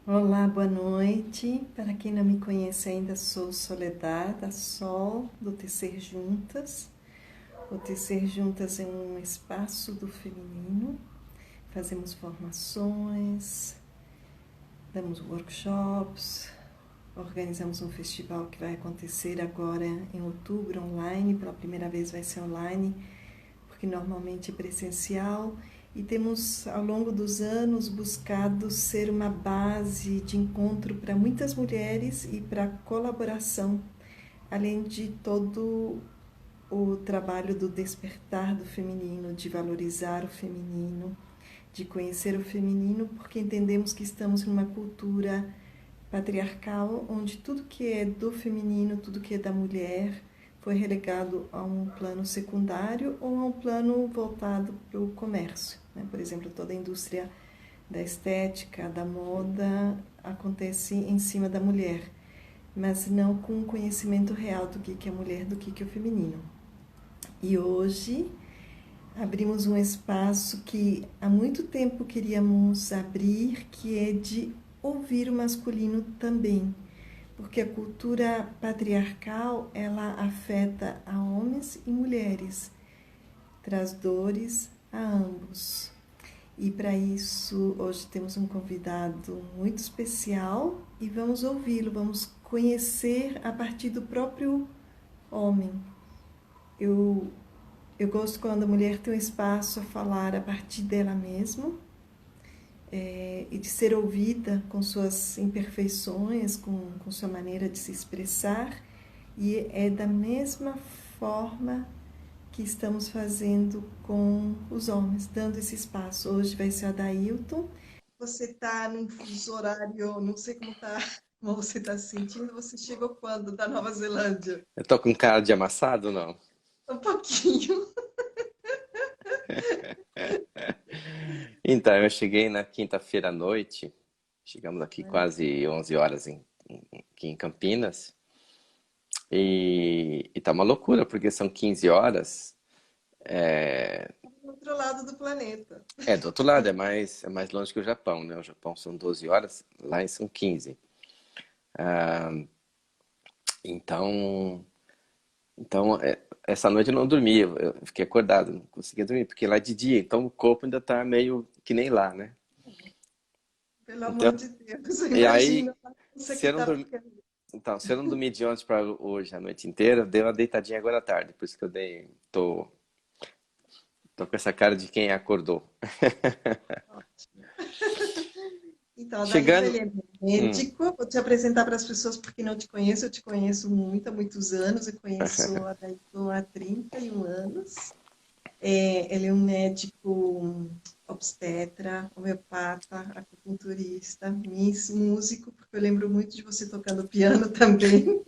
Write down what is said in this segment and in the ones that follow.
Olá, boa noite. Para quem não me conhece ainda, sou Soledad, a Sol, do Tecer Juntas. O Tecer Juntas é um espaço do feminino. Fazemos formações, damos workshops, organizamos um festival que vai acontecer agora em outubro, online. Pela primeira vez vai ser online, porque normalmente é presencial. E temos, ao longo dos anos, buscado ser uma base de encontro para muitas mulheres e para colaboração, além de todo o trabalho do despertar do feminino, de valorizar o feminino, de conhecer o feminino, porque entendemos que estamos numa cultura patriarcal, onde tudo que é do feminino, tudo que é da mulher, foi relegado a um plano secundário ou a um plano voltado para o comércio. Né? Por exemplo, toda a indústria da estética, da moda, acontece em cima da mulher, mas não com um conhecimento real do que é mulher, do que é o feminino. E hoje abrimos um espaço que há muito tempo queríamos abrir, que é de ouvir o masculino também, porque a cultura patriarcal ela afeta a homens e mulheres, traz dores a ambos. E para isso hoje temos um convidado muito especial e vamos ouvi-lo, vamos conhecer a partir do próprio homem. Eu eu gosto quando a mulher tem um espaço a falar a partir dela mesma, e de ser ouvida com suas imperfeições, com sua maneira de se expressar, e é da mesma forma que estamos fazendo com os homens, dando esse espaço. Hoje vai ser a Dailton. Você está num fuso horário, não sei como tá, como você está se sentindo. Você chegou quando da Nova Zelândia? Eu tô com cara de amassado, não? Um pouquinho. Então, eu cheguei na quinta-feira à noite, chegamos aqui quase 11 horas aqui em Campinas, e tá uma loucura, porque são 15 horas, Do outro lado do planeta. do outro lado, é mais longe que o Japão, né? O Japão são 12 horas, lá são 15. Então, essa noite eu não dormi, eu fiquei acordado, não conseguia dormir, porque lá é de dia, então o corpo ainda tá meio que nem lá, né? Pelo Então, amor de Deus, e aí, imagina você se que eu não tá dormir. ficando. Então, se eu não dormir de ontem para hoje a noite inteira, dei uma deitadinha agora à tarde. Por isso que eu dei. Tô com essa cara de quem acordou. Ótimo. Então, a Dailton, ele Chegando. é Hum. médico. Vou te apresentar para as pessoas porque não te conheço. Eu te conheço muito, há muitos anos. Eu conheço a Dailton há 31 anos. Ele é um médico obstetra, homeopata, acupunturista, músico, porque eu lembro muito de você tocando piano também.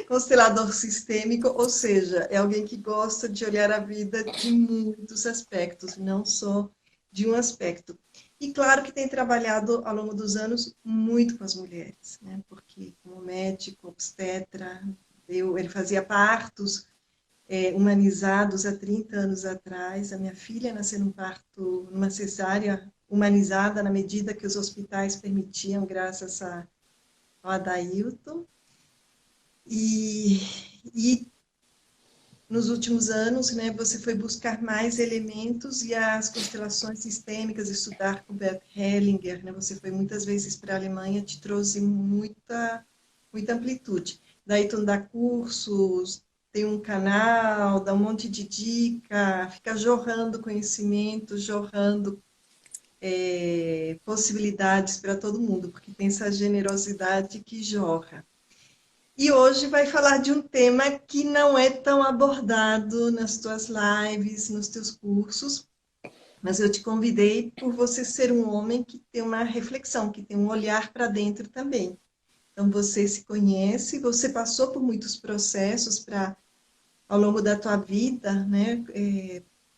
Constelador sistêmico, ou seja, é alguém que gosta de olhar a vida de muitos aspectos, não só de um aspecto. E claro que tem trabalhado ao longo dos anos muito com as mulheres, né? Porque como médico, obstetra, ele fazia partos humanizados há 30 anos atrás. A minha filha nasceu num parto, numa cesárea humanizada na medida que os hospitais permitiam, graças ao Adailton. E, e nos últimos anos, né, você foi buscar mais elementos e as constelações sistêmicas, estudar com Bert Hellinger, né, você foi muitas vezes para a Alemanha, te trouxe muita amplitude. Daí tu dá cursos, tem um canal, dá um monte de dica, fica jorrando conhecimento, jorrando possibilidades para todo mundo, porque tem essa generosidade que jorra. E hoje vai falar de um tema que não é tão abordado nas tuas lives, nos teus cursos, mas eu te convidei por você ser um homem que tem uma reflexão, que tem um olhar para dentro também. Então você se conhece, você passou por muitos processos para ao longo da tua vida, né,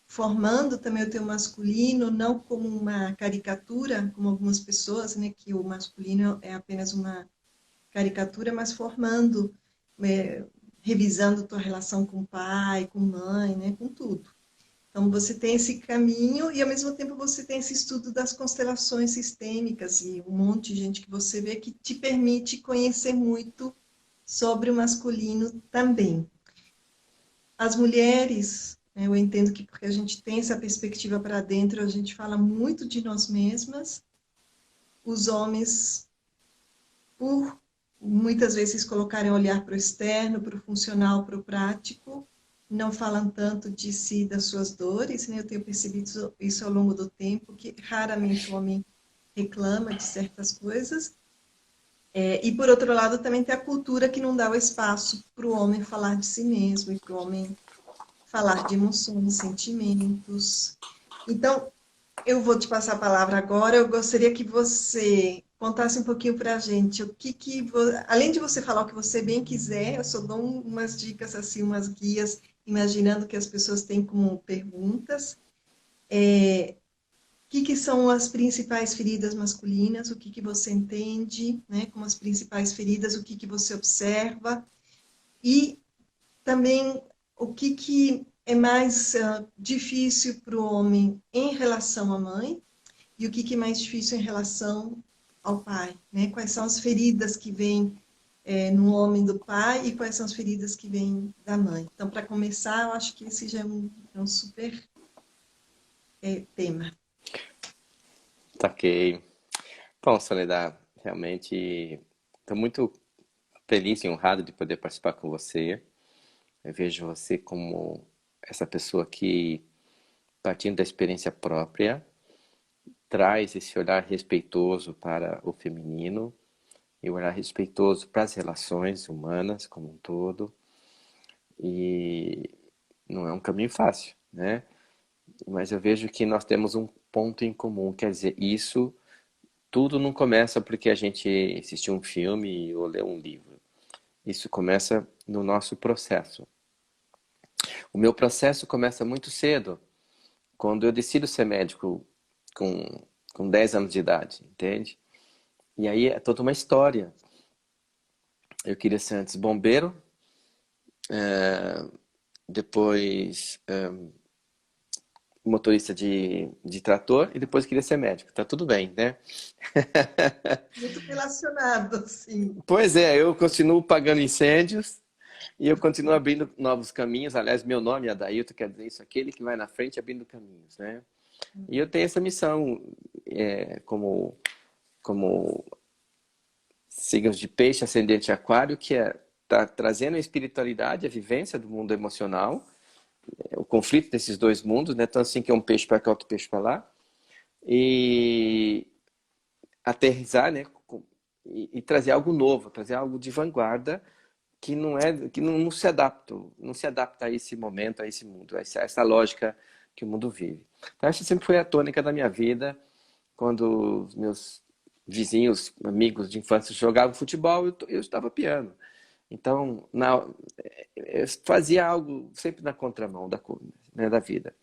formando também o teu masculino, não como uma caricatura, como algumas pessoas, né, que o masculino é apenas uma caricatura, mas formando, é, revisando tua relação com o pai, com mãe, né, com tudo. Então, você tem esse caminho e, ao mesmo tempo, você tem esse estudo das constelações sistêmicas e um monte de gente que você vê que te permite conhecer muito sobre o masculino também. As mulheres, né, eu entendo que porque a gente tem essa perspectiva para dentro, a gente fala muito de nós mesmas. Os homens, por muitas vezes colocarem olhar para o externo, para o funcional, para o prático, não falam tanto de si, das suas dores, né? Eu tenho percebido isso ao longo do tempo, que raramente o homem reclama de certas coisas. E, por outro lado, também tem a cultura que não dá o espaço para o homem falar de si mesmo e para o homem falar de emoções, sentimentos. Então, eu vou te passar a palavra agora. Eu gostaria que você contasse um pouquinho para a gente além de você falar o que você bem quiser, eu só dou umas dicas assim, umas guias, imaginando que as pessoas têm como perguntas. O que são as principais feridas masculinas? O que você entende, né, como as principais feridas? O que você observa? E também o que é mais difícil para o homem em relação à mãe e o que é mais difícil em relação ao pai, né? Quais são as feridas que vêm no homem do pai e quais são as feridas que vêm da mãe. Então, para começar, eu acho que esse já é um super tema. Saquei. Bom, Soledad, realmente estou muito feliz e honrado de poder participar com você. Eu vejo você como essa pessoa que, partindo da experiência própria, traz esse olhar respeitoso para o feminino e o olhar respeitoso para as relações humanas como um todo. E não é um caminho fácil, né? Mas eu vejo que nós temos um ponto em comum, quer dizer, isso tudo não começa porque a gente assistiu um filme ou leu um livro. Isso começa no nosso processo. O meu processo começa muito cedo, quando eu decido ser médico com 10 anos de idade, entende? E aí é toda uma história. Eu queria ser antes bombeiro, depois motorista de trator e depois queria ser médico. Tá tudo bem, né? Muito relacionado, sim. Pois é, eu continuo pagando incêndios e eu continuo abrindo novos caminhos. Aliás, meu nome é Adailton, quer dizer isso, aquele que vai na frente abrindo caminhos, né? E eu tenho essa missão como signos de peixe, ascendente aquário, que é tá trazendo a espiritualidade, a vivência do mundo emocional, o conflito desses dois mundos, né? Tanto assim que é um peixe para cá, outro peixe para lá, e aterrissar, né? E trazer algo novo, trazer algo de vanguarda que não se adapta a esse momento, a esse mundo, a essa lógica que o mundo vive. Então, essa sempre foi a tônica da minha vida. Quando os meus vizinhos, amigos de infância jogavam futebol, eu estava piano. Então, eu fazia algo sempre na contramão né, da vida.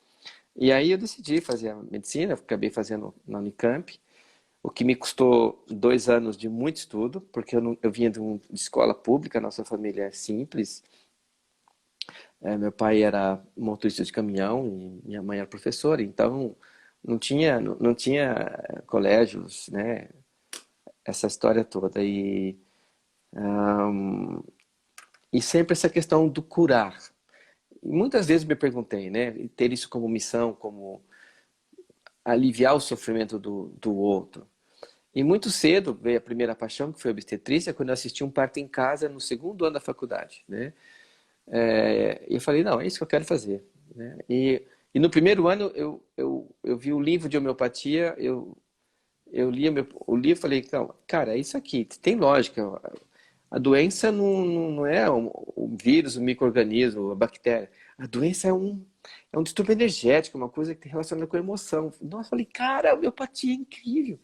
E aí eu decidi fazer a medicina, acabei fazendo na Unicamp, o que me custou 2 anos de muito estudo, porque eu vinha de escola pública, nossa família é simples. Meu pai era motorista de caminhão e minha mãe era professora, então não tinha colégios, né? Essa história toda. E sempre essa questão do curar. E muitas vezes me perguntei, né? Ter isso como missão, como aliviar o sofrimento do outro. E muito cedo veio a primeira paixão, que foi a obstetrícia, quando eu assisti um parto em casa no segundo ano da faculdade, né? E eu falei, não, é isso que eu quero fazer, né? E no primeiro ano eu vi o livro de homeopatia, eu li o livro e falei, não, cara, é isso aqui, tem lógica. A doença não é o vírus, o micro-organismo, a bactéria. A doença é um distúrbio energético, uma coisa que tem relacionada com a emoção. Nossa, eu falei, cara, a homeopatia é incrível.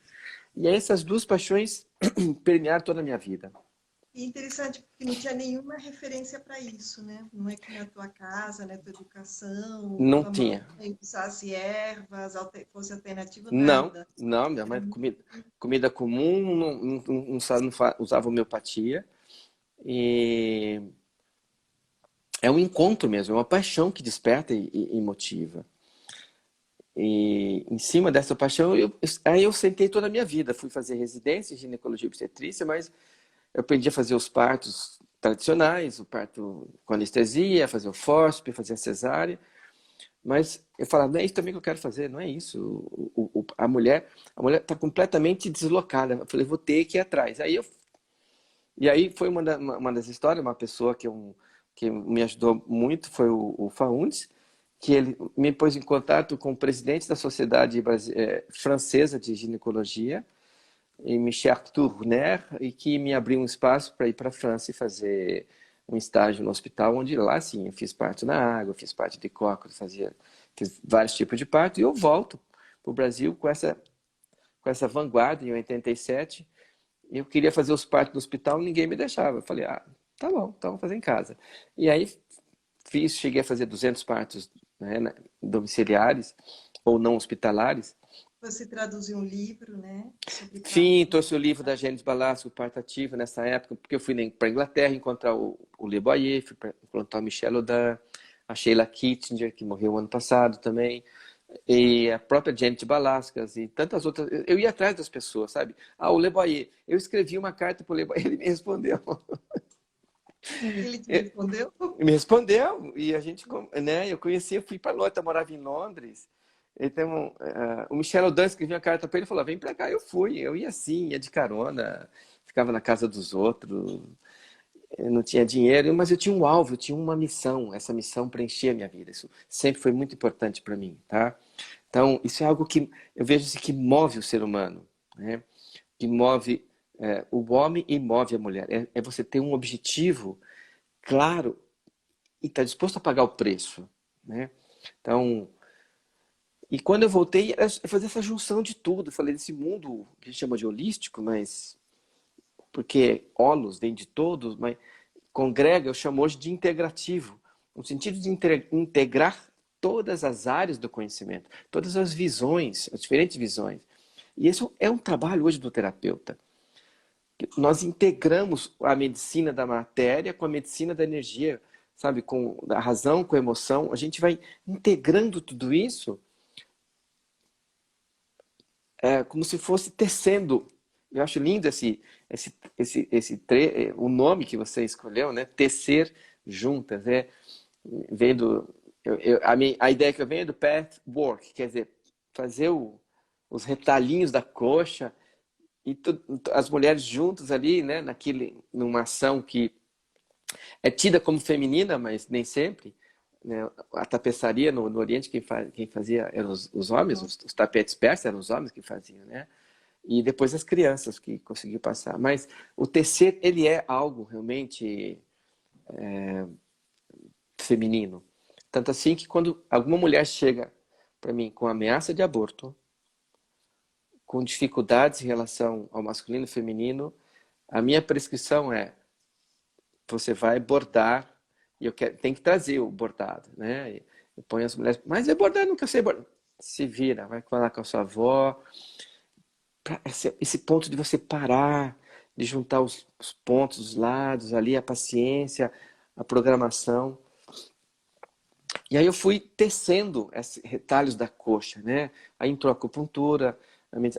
E aí essas duas paixões permearam toda a minha vida. E interessante, porque não tinha nenhuma referência para isso, né? Não é que na tua casa, na tua educação, Não tua mãe tinha. usasse ervas, fosse alternativo, Não, nada. não, minha Era mãe, muito... comida comum, não usava homeopatia. E é um encontro mesmo, é uma paixão que desperta e motiva. E em cima dessa paixão, aí eu sentei toda a minha vida. Fui fazer residência em ginecologia e obstetrícia, mas eu aprendi a fazer os partos tradicionais, o parto com anestesia, fazer o fórceps, fazer a cesárea. Mas eu falava, não é isso também que eu quero fazer, não é isso. A mulher está completamente deslocada. Eu falei, vou ter que ir atrás. E aí foi uma das histórias, uma pessoa que me ajudou muito, foi o Faundes, que ele me pôs em contato com o presidente da Sociedade Francesa de Ginecologia, e Michel Tourner, e que me abriu um espaço para ir para a França e fazer um estágio no hospital, onde lá sim eu fiz parto na água, fiz parte de cócoras, fiz vários tipos de parto, e eu volto para o Brasil com essa vanguarda em 87. Eu queria fazer os partos no hospital, ninguém me deixava. Eu falei, tá bom, então vou fazer em casa. E aí cheguei a fazer 200 partos, né, domiciliares ou não hospitalares. Você traduziu um livro, né? Sobre Sim, parto. trouxe o livro da Gênesis Balasco, Parto Ativo, nessa época, porque eu fui para a Inglaterra encontrar o Le Boyer, fui para encontrar o Michel Audin, a Sheila Kittinger, que morreu ano passado também, e a própria Janet Balascas e tantas outras. Eu ia atrás das pessoas, sabe? O Le Boyer. Eu escrevi uma carta para o Le Boyer, ele me respondeu. Ele te respondeu? Ele me respondeu, e a gente, né? Eu conheci, eu fui para Londres, eu morava em Londres. Então, o Michel Audin escreveu uma carta para ele e falou: vem para cá. Eu fui, eu ia assim, ia de carona, ficava na casa dos outros, eu não tinha dinheiro, mas eu tinha um alvo, eu tinha uma missão. Essa missão preenchia a minha vida. Isso sempre foi muito importante para mim, tá? Então, isso é algo que eu vejo assim, que move o ser humano, né? Que move o homem e move a mulher. É você ter um objetivo claro e estar disposto a pagar o preço, né? Então, e quando eu voltei, era fazer essa junção de tudo. Eu falei desse mundo que a gente chama de holístico, mas porque holos vem de todos, mas congrega, eu chamo hoje de integrativo, no sentido de integrar todas as áreas do conhecimento, todas as visões, as diferentes visões. E esse é um trabalho hoje do terapeuta. Nós integramos a medicina da matéria com a medicina da energia, sabe, com a razão, com a emoção. A gente vai integrando tudo isso como se fosse tecendo. Eu acho lindo o nome que você escolheu, né? Tecer juntas, vendo a ideia que eu venho é do pathwork, quer dizer, fazer os retalhinhos da coxa e as mulheres juntas ali, né? Numa ação que é tida como feminina, mas nem sempre. Né? A tapeçaria no Oriente, quem fazia eram os homens, os tapetes persas eram os homens que faziam, né? E depois as crianças que conseguiam passar. Mas o tecer, ele é algo realmente feminino. Tanto assim que quando alguma mulher chega para mim com ameaça de aborto, com dificuldades em relação ao masculino e feminino, a minha prescrição é: você vai bordar, e tem que trazer o bordado, né? Eu ponho as mulheres, mas é bordar, nunca sei bordar. Se vira, vai falar com a sua avó. Esse ponto de você parar, de juntar os pontos, os lados ali, a paciência, a programação. E aí eu fui tecendo esses retalhos da coxa, né? Aí entrou a acupuntura,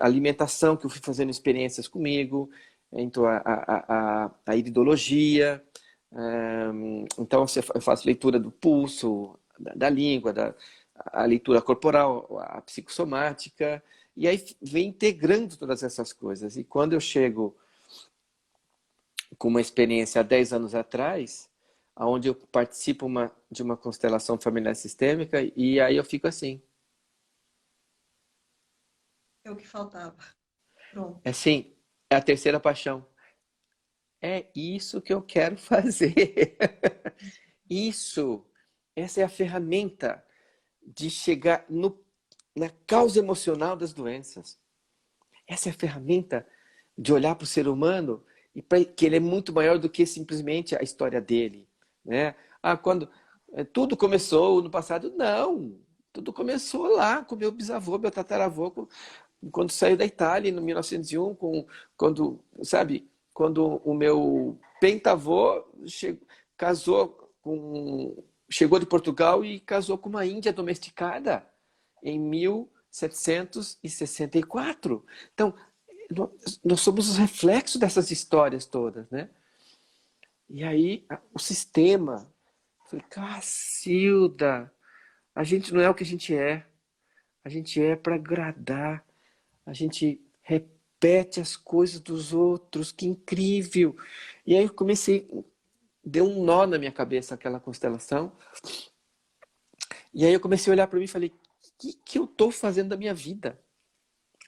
a alimentação, que eu fui fazendo experiências comigo, entrou a iridologia, então eu faço leitura do pulso, da língua, a leitura corporal, a psicossomática, e aí vem integrando todas essas coisas. E quando eu chego com uma experiência há 10 anos atrás, onde eu participo de uma constelação familiar sistêmica, e aí eu fico assim. É o que faltava. Pronto. É assim, é a terceira paixão. É isso que eu quero fazer. Isso, essa é a ferramenta de chegar na causa emocional das doenças. Essa é a ferramenta de olhar para o ser humano e que ele é muito maior do que simplesmente a história dele, né? Quando tudo começou no passado, não. Tudo começou lá com meu bisavô, meu tataravô, quando saiu da Itália em 1901, quando o meu pentavô chegou de Portugal e casou com uma índia domesticada. em 1764. Então, nós somos os reflexos dessas histórias todas, né? E aí, o sistema... Falei, Cacilda, a gente não é o que a gente é. A gente é para agradar. A gente repete as coisas dos outros. Que incrível! E aí eu comecei... Deu um nó na minha cabeça aquela constelação. E aí eu comecei a olhar para mim e falei, o que eu estou fazendo da minha vida?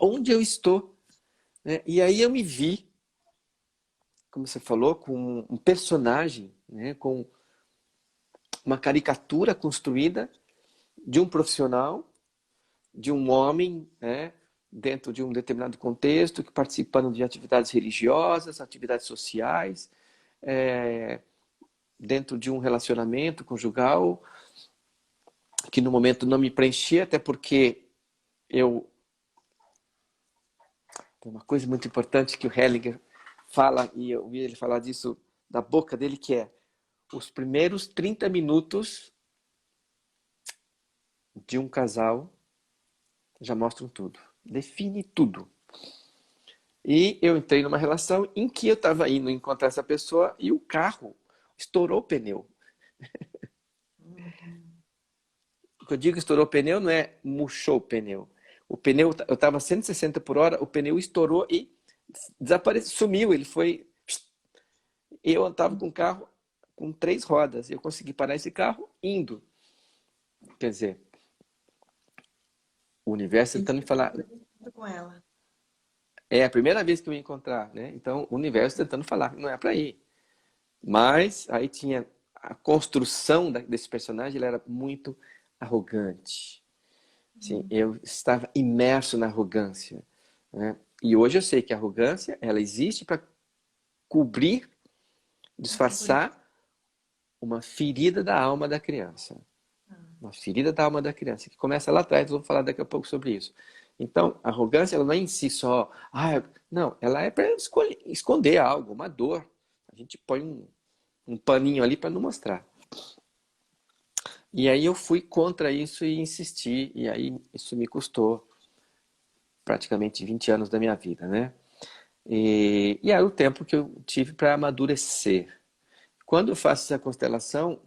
Onde eu estou? Né? E aí eu me vi, como você falou, com um personagem, né? Com uma caricatura construída de um profissional, de um homem, né? Dentro de um determinado contexto, que participando de atividades religiosas, atividades sociais, dentro de um relacionamento conjugal, que no momento não me preenchia, até porque eu... Tem uma coisa muito importante que o Hellinger fala, e eu ouvi ele falar disso da boca dele, que é os primeiros 30 minutos de um casal já mostram tudo. Define tudo. E eu entrei numa relação em que eu estava indo encontrar essa pessoa e o carro estourou o pneu. O que eu digo estourou o pneu não é murchou o pneu. O pneu, eu estava 160 por hora, o pneu estourou e desapareceu, sumiu. Ele foi... Eu estava com um carro com 3 rodas. Eu consegui parar esse carro indo. Quer dizer, o universo tentando me falar... Com ela. É a primeira vez que eu ia encontrar, né? Então, o universo tentando falar, não é para ir. Mas aí tinha a construção desse personagem, ele era muito arrogante. Assim, eu estava imerso na arrogância, né? E hoje eu sei que a arrogância, ela existe para cobrir, disfarçar uma ferida da alma da criança. Uma ferida da alma da criança, que começa lá atrás, vamos falar daqui a pouco sobre isso. Então, a arrogância, ela não é em si só... não, ela é para esconder algo, uma dor. A gente põe um paninho ali para não mostrar. E aí eu fui contra isso e insisti, e aí isso me custou praticamente 20 anos da minha vida, né? E aí o tempo que eu tive para amadurecer. Quando eu faço essa constelação,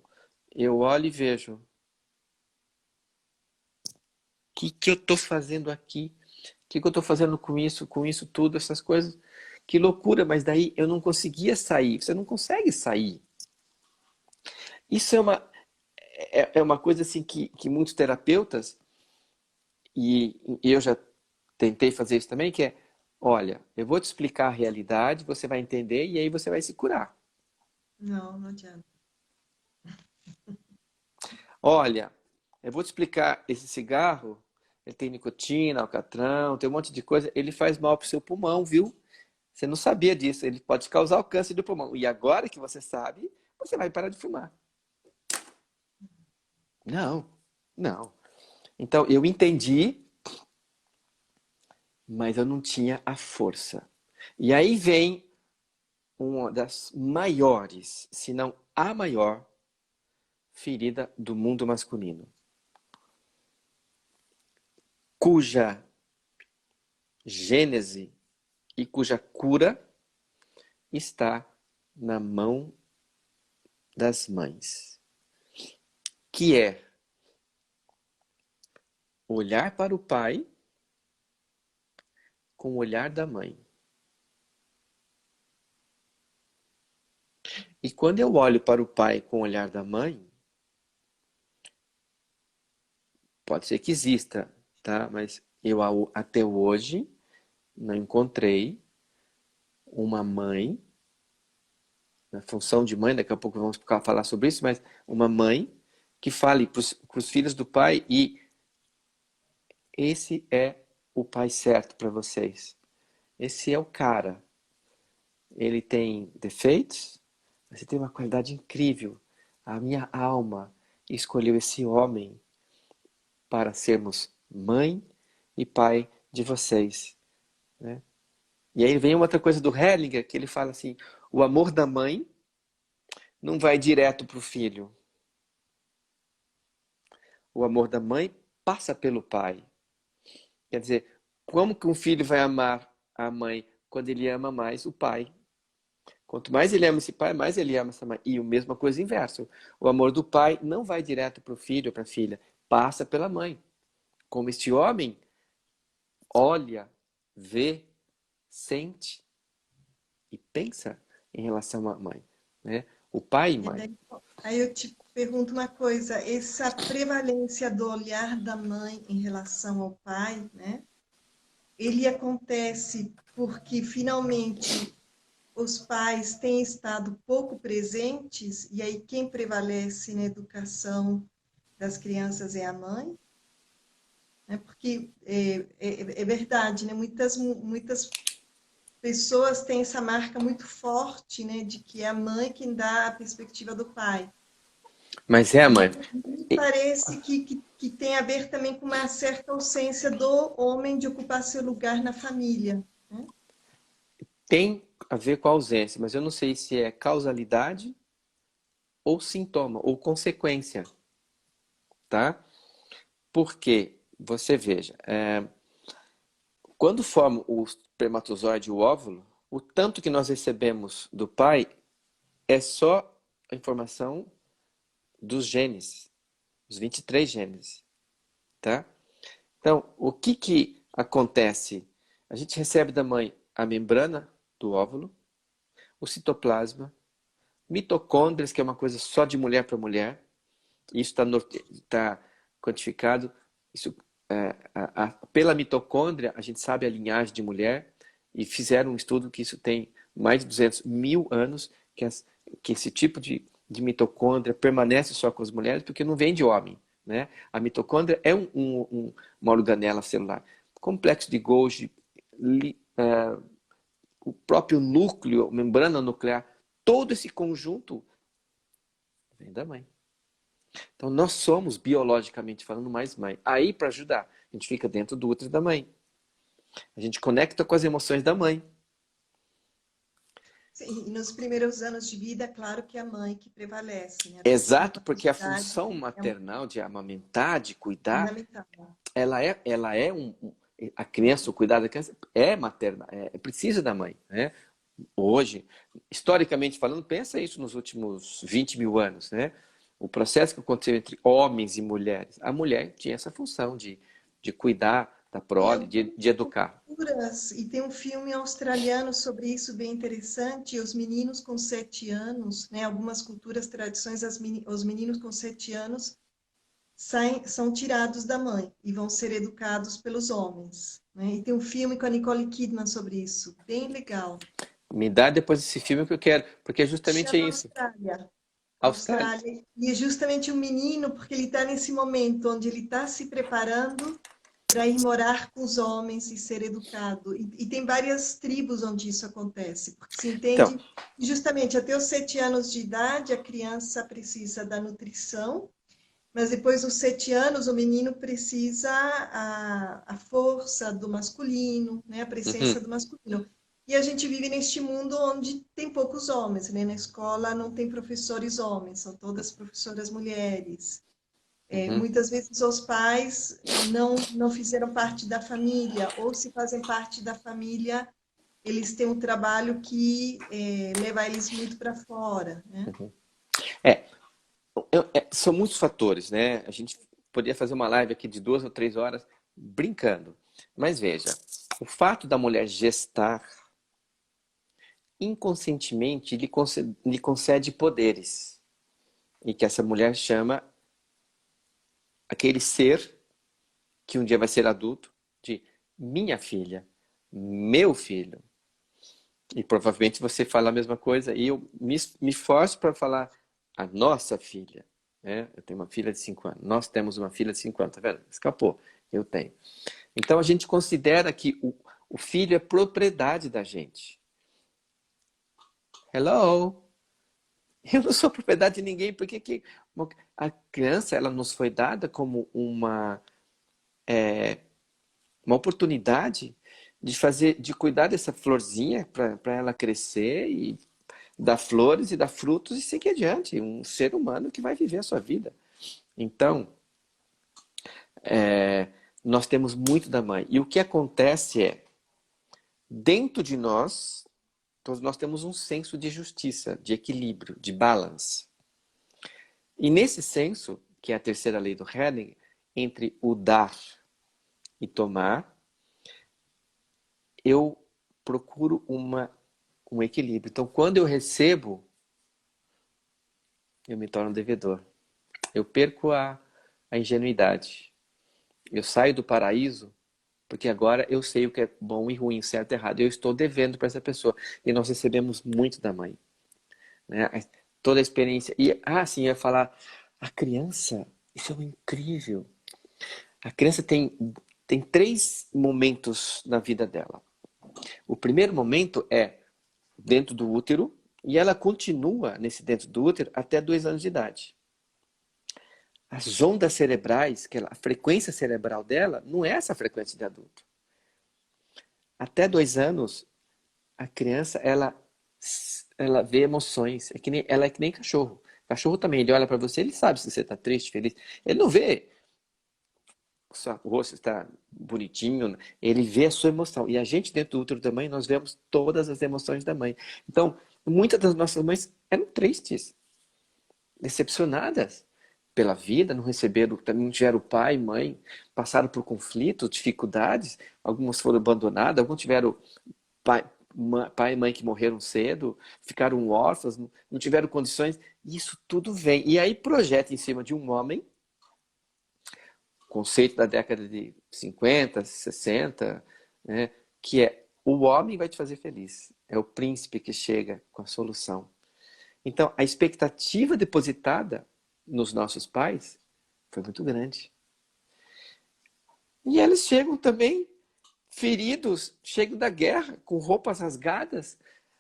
eu olho e vejo, o que eu estou fazendo aqui? O que eu estou fazendo com isso tudo, essas coisas? Que loucura, mas daí eu não conseguia sair. Você não consegue sair. Isso é uma coisa assim que muitos terapeutas, e eu já tentei fazer isso também, que é, olha, eu vou te explicar a realidade, você vai entender e aí você vai se curar. Não, não adianta. Olha, eu vou te explicar, esse cigarro, ele tem nicotina, alcatrão, tem um monte de coisa, ele faz mal pro seu pulmão, viu? Você não sabia disso, ele pode causar o câncer do pulmão. E agora que você sabe, você vai parar de fumar. Não, não. Então, eu entendi, mas eu não tinha a força. E aí vem uma das maiores, se não a maior, ferida do mundo masculino, cuja gênese e cuja cura está na mão das mães, que é olhar para o pai com o olhar da mãe. E quando eu olho para o pai com o olhar da mãe, pode ser que exista, tá? Mas eu até hoje não encontrei uma mãe, na função de mãe, daqui a pouco vamos falar sobre isso, mas uma mãe que fale para os filhos do pai e esse é o pai certo para vocês. Esse é o cara. Ele tem defeitos, mas ele tem uma qualidade incrível. A minha alma escolheu esse homem para sermos mãe e pai de vocês, né? E aí vem uma outra coisa do Hellinger, que ele fala assim, o amor da mãe não vai direto para o filho. O amor da mãe passa pelo pai. Quer dizer, como que um filho vai amar a mãe quando ele ama mais o pai? Quanto mais ele ama esse pai, mais ele ama essa mãe. E a mesma coisa inverso. O amor do pai não vai direto para o filho ou para a filha, passa pela mãe. Como este homem olha, vê, sente e pensa em relação à mãe, né? O pai e mãe. Aí eu te pergunto uma coisa, essa prevalência do olhar da mãe em relação ao pai, né? Ele acontece porque finalmente os pais têm estado pouco presentes e aí quem prevalece na educação das crianças é a mãe, né? Porque é verdade, né? Muitas pessoas têm essa marca muito forte, né? De que é a mãe quem dá a perspectiva do pai. Mas é, E mãe. me parece que tem a ver também com uma certa ausência do homem de ocupar seu lugar na família, né? Tem a ver com a ausência, mas eu não sei se é causalidade ou sintoma, ou consequência, tá? Porque, você veja, quando forma o espermatozoide e o óvulo, o tanto que nós recebemos do pai é só a informação dos genes, os 23 genes, tá? Então, o que que acontece? A gente recebe da mãe a membrana do óvulo, o citoplasma, mitocôndrias, que é uma coisa só de mulher para mulher, isso está quantificado. Isso, pela mitocôndria, a gente sabe a linhagem de mulher e fizeram um estudo que isso tem mais de 200 mil anos, que esse tipo de mitocôndria permanece só com as mulheres porque não vem de homem, né? A mitocôndria é uma organela celular. Complexo de Golgi, o próprio núcleo, membrana nuclear, todo esse conjunto vem da mãe. Então, nós somos, biologicamente falando, mais mãe. Aí, para ajudar, a gente fica dentro do útero da mãe. A gente conecta com as emoções da mãe. Sim, e nos primeiros anos de vida, claro que é a mãe que prevalece, né? A primeira Exato, porque a paternidade função é maternal de amamentar, de cuidar, fundamental. ela é a criança, o cuidado da criança é materna, precisa da mãe, né? Hoje, historicamente falando, pensa isso nos últimos 20 mil anos, né? O processo que aconteceu entre homens e mulheres. A mulher tinha essa função de cuidar da E prole, algumas de educar. culturas, e tem um filme australiano sobre isso bem interessante, os meninos com 7 anos, né? Algumas culturas, tradições, os meninos com 7 anos são tirados da mãe e vão ser educados pelos homens, né? E tem um filme com a Nicole Kidman sobre isso, bem legal. Me dá depois esse filme que eu quero, porque é justamente Chama isso. Austrália. Austrália. Austrália. E é justamente um menino, porque ele está nesse momento onde ele está se preparando para ir morar com os homens e ser educado. E tem várias tribos onde isso acontece, porque se Então, entende que justamente até os 7 anos de idade a criança precisa da nutrição, mas depois dos 7 anos o menino precisa a força do masculino, né? A presença uhum, do masculino. E a gente vive neste mundo onde tem poucos homens, né? Na escola não tem professores homens, são todas professoras mulheres. uhum. Muitas vezes os pais não fizeram parte da família, ou se fazem parte da família, eles têm um trabalho que leva eles muito para fora, né? É, são muitos fatores, né? A gente poderia fazer uma live aqui de 2 ou 3 horas brincando. Mas veja, o fato da mulher gestar inconscientemente lhe concede poderes. E que essa mulher chama aquele ser que um dia vai ser adulto de minha filha, meu filho. E provavelmente você fala a mesma coisa e eu me forço para falar a nossa filha. Né? Eu tenho uma filha de 5 anos. Nós temos uma filha de 5 anos, tá vendo? Escapou. Eu tenho. Então a gente considera que o filho é propriedade da gente. Hello? Eu não sou propriedade de ninguém, porque a criança ela nos foi dada como uma oportunidade de cuidar dessa florzinha para ela crescer e dar flores e dar frutos e seguir adiante. Um ser humano que vai viver a sua vida. Então, Nós temos muito da mãe. E o que acontece é, dentro de nós, todos nós temos um senso de justiça, de equilíbrio, de balance. E nesse senso, que é a terceira lei do Herden, entre o dar e tomar, eu procuro um equilíbrio. Então, quando eu recebo, eu me torno devedor. Eu perco a ingenuidade. Eu saio do paraíso porque agora eu sei o que é bom e ruim, certo e errado. Eu estou devendo para essa pessoa. E nós recebemos muito da mãe, né? Toda a experiência. E, sim, eu ia falar, a criança, isso é incrível. A criança tem 3 momentos na vida dela. O primeiro momento é dentro do útero, e ela continua nesse dentro do útero até 2 anos de idade. As ondas cerebrais, a frequência cerebral dela, não é essa frequência de adulto. Até 2 anos, a criança, ela vê emoções. Ela é que nem cachorro. Cachorro também, ele olha para você, ele sabe se você está triste, feliz. Ele não vê o rosto está bonitinho, ele vê a sua emoção. E a gente, dentro do útero da mãe, nós vemos todas as emoções da mãe. Então, muitas das nossas mães eram tristes, decepcionadas pela vida, não tiveram pai, mãe, passaram por conflitos, dificuldades, algumas foram abandonadas, alguns tiveram pai e mãe que morreram cedo, ficaram órfãos, não tiveram condições. Isso tudo vem. E aí projeta em cima de um homem, conceito da década de 50, 60, né, que é o homem vai te fazer feliz. É o príncipe que chega com a solução. Então, a expectativa depositada nos nossos pais foi muito grande. E eles chegam também feridos, chegam da guerra, com roupas rasgadas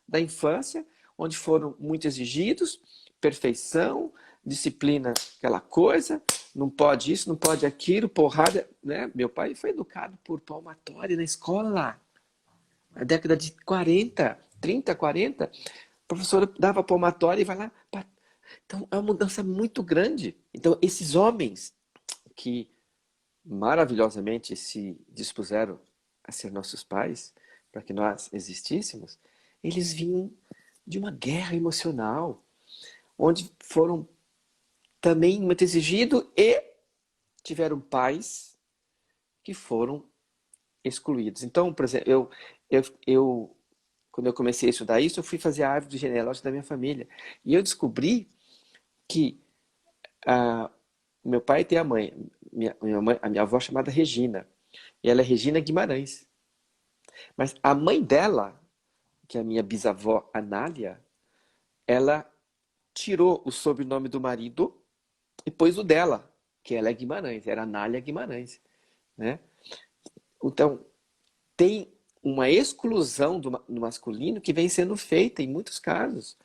da infância, onde foram muito exigidos, perfeição, disciplina, aquela coisa, não pode isso, não pode aquilo, porrada, né? Meu pai foi educado por palmatória na escola, na década de 40, 30, 40, a professora dava palmatória e vai lá. Então, é uma mudança muito grande. Então, esses homens que maravilhosamente se dispuseram a ser nossos pais, para que nós existíssemos, eles vinham de uma guerra emocional, onde foram também muito exigidos e tiveram pais que foram excluídos. Então, por exemplo, quando eu comecei a estudar isso, eu fui fazer a árvore genealógica da minha família. E eu descobri que meu pai tem a mãe, a minha avó chamada Regina. E ela é Regina Guimarães. Mas a mãe dela, que é a minha bisavó Anália, ela tirou o sobrenome do marido e pôs o dela, que ela é Guimarães, era Anália Guimarães, né? Então, tem uma exclusão do masculino que vem sendo feita em muitos casos.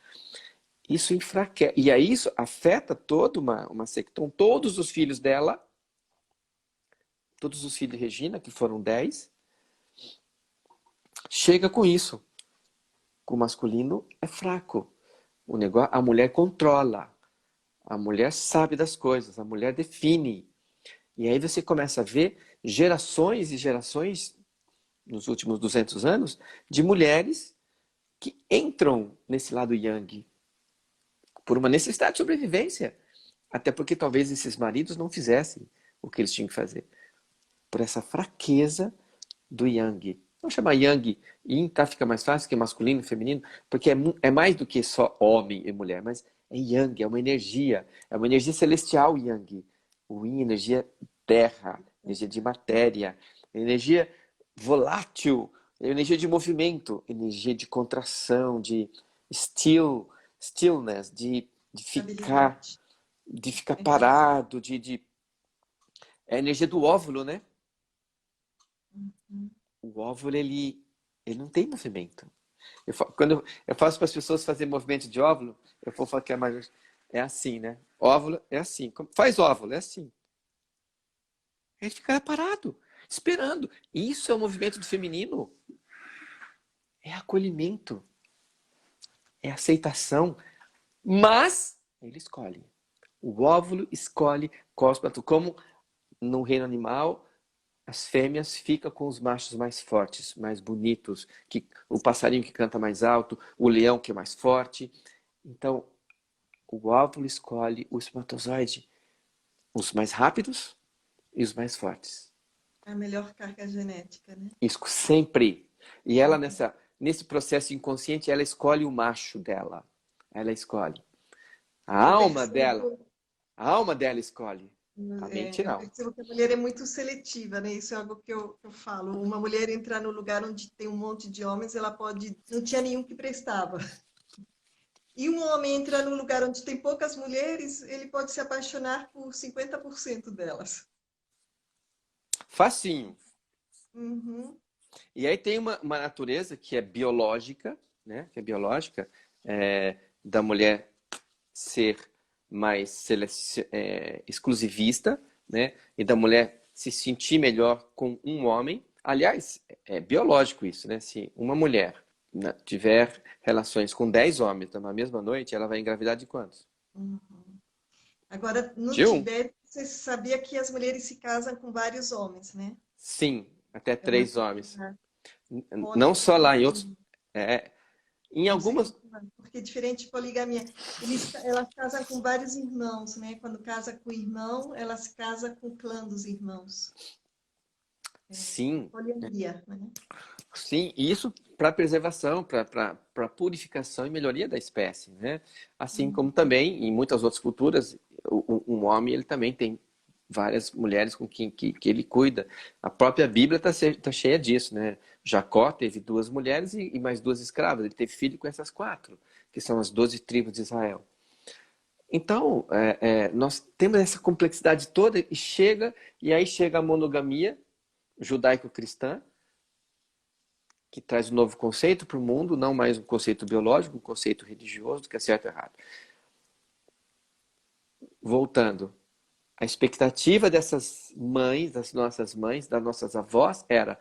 Isso enfraquece. E aí isso afeta toda uma secção. Todos os filhos dela, todos os filhos de Regina, que foram 10, chega com isso. O masculino é fraco. A mulher controla. A mulher sabe das coisas. A mulher define. E aí você começa a ver gerações e gerações, nos últimos 200 anos, de mulheres que entram nesse lado yang por uma necessidade de sobrevivência. Até porque talvez esses maridos não fizessem o que eles tinham que fazer. Por essa fraqueza do yang. Vamos chamar yang, yin, tá? Fica mais fácil que masculino e feminino, porque é mais do que só homem e mulher, mas é yang, é uma energia celestial yang. O yin, energia terra, energia de matéria, energia volátil, energia de movimento, energia de contração, de stillness, de ficar parado, é a energia do óvulo, né? O óvulo, ele não tem movimento. Quando eu faço para as pessoas fazer movimento de óvulo, eu vou falar que é assim, né? Óvulo é assim. Faz óvulo, é assim. Ele fica parado, esperando. Isso é o movimento do feminino. É acolhimento. É aceitação. Mas ele escolhe. O óvulo escolhe cósmico como no reino animal, as fêmeas ficam com os machos mais fortes, mais bonitos, o passarinho que canta mais alto, o leão que é mais forte. Então, o óvulo escolhe o espermatozoide, os mais rápidos e os mais fortes. A melhor carga genética, né? Isso sempre. E ela, Uhum. nesse processo inconsciente, ela escolhe o macho dela. Ela escolhe. A Eu alma dela, percebo, a alma dela escolhe. A mente eu não. percebo que a mulher é muito seletiva, né? Isso é algo que eu falo. Uma mulher entrar no lugar onde tem um monte de homens, ela pode. Não tinha nenhum que prestava. E um homem entrar no lugar onde tem poucas mulheres, ele pode se apaixonar por 50% delas. Facinho. Uhum. E aí tem uma natureza que é biológica, né? Que é biológica, da mulher ser mais exclusivista, né? E da mulher se sentir melhor com um homem. Aliás, é biológico isso, né? Se uma mulher tiver relações com 10 homens numa mesma noite, ela vai engravidar de quantos? Uhum. Agora, no De um? Tibete, você sabia que as mulheres se casam com vários homens, né? Sim, até É uma 3 homens. sociedade Não só lá, em outros. poligamia. É, em Não sei algumas. como falar, porque é diferente de poligamia. Elas casam com vários irmãos, né? Quando casa com o irmão, ela se casa com o clã dos irmãos. Sim, Poliamia, né? sim, e isso para preservação, para purificação e melhoria da espécie, né? Assim como Uhum. também em muitas outras culturas, um homem ele também tem várias mulheres com quem que ele cuida. A própria Bíblia tá cheia disso, né? Jacó teve 2 mulheres e mais 2 escravas. Ele teve filho com essas 4, que são as 12 tribos de Israel. Então, nós temos essa complexidade toda e aí chega a monogamia judaico-cristã, que traz um novo conceito para o mundo, não mais um conceito biológico, um conceito religioso do que é certo e errado. Voltando, a expectativa dessas mães, das nossas avós, era: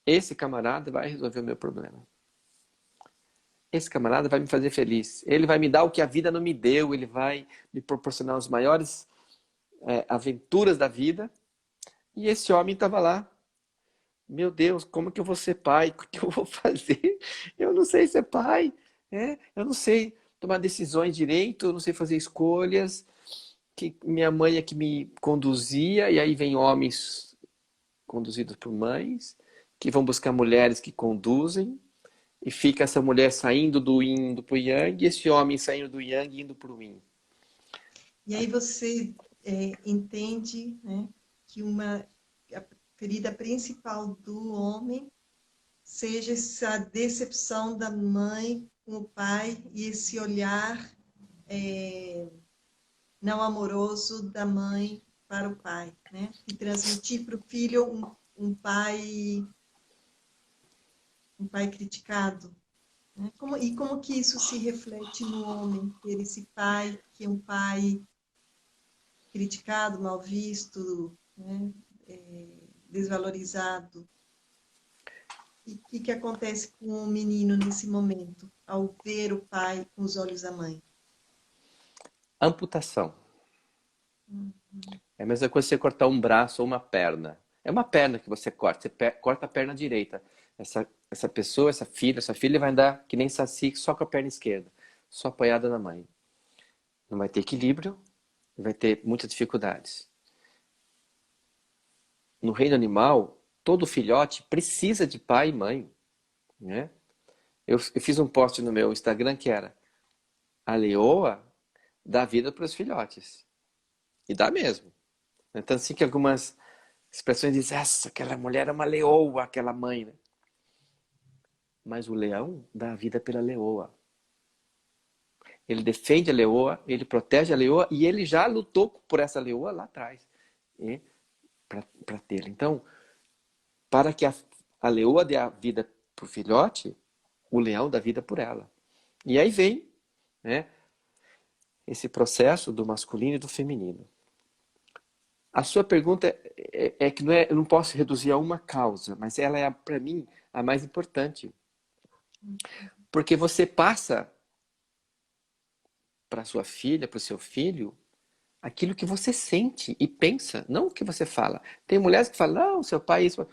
esse camarada vai resolver o meu problema. Esse camarada vai me fazer feliz. Ele vai me dar o que a vida não me deu, ele vai me proporcionar as maiores aventuras da vida. E esse homem estava lá. Meu Deus, como que eu vou ser pai? O que eu vou fazer? Eu não sei ser pai. Eu não sei tomar decisões direito, eu não sei fazer escolhas. Que minha mãe é que me conduzia, e aí vem homens conduzidos por mães, que vão buscar mulheres que conduzem, e fica essa mulher saindo do yin indo pro yang, e esse homem saindo do yang indo pro yin. E aí você entende, né, que a ferida principal do homem seja essa decepção da mãe com o pai e esse olhar não amoroso da mãe para o pai, né? E transmitir para o filho um pai criticado, né? Como que isso se reflete no homem, ter esse pai que é um pai criticado, mal visto, né? Desvalorizado. E o que acontece com o menino nesse momento, ao ver o pai com os olhos da mãe? Amputação. Hum. É a mesma coisa que você cortar um braço ou uma perna. É uma perna que você corta. Você corta a perna direita. Essa pessoa, essa filha vai andar que nem saci, só com a perna esquerda. Só apoiada na mãe. Não vai ter equilíbrio, vai ter muitas dificuldades. No reino animal, todo filhote precisa de pai e mãe, né? Eu fiz um post no meu Instagram que era: a leoa dá vida para os filhotes. E dá mesmo. Então, assim que algumas expressões dizem: essa, aquela mulher é uma leoa, aquela mãe, né? Mas o leão dá a vida pela leoa. Ele defende a leoa, ele protege a leoa e ele já lutou por essa leoa lá atrás, para tê-la. Então, para que a leoa dê a vida para o filhote, o leão dá vida por ela. E aí vem, né, esse processo do masculino e do feminino. A sua pergunta é que eu não posso reduzir a uma causa, mas ela é, para mim, a mais importante. Porque você passa para sua filha, para o seu filho, aquilo que você sente e pensa, não o que você fala. Tem mulheres que falam, não, seu pai é isso,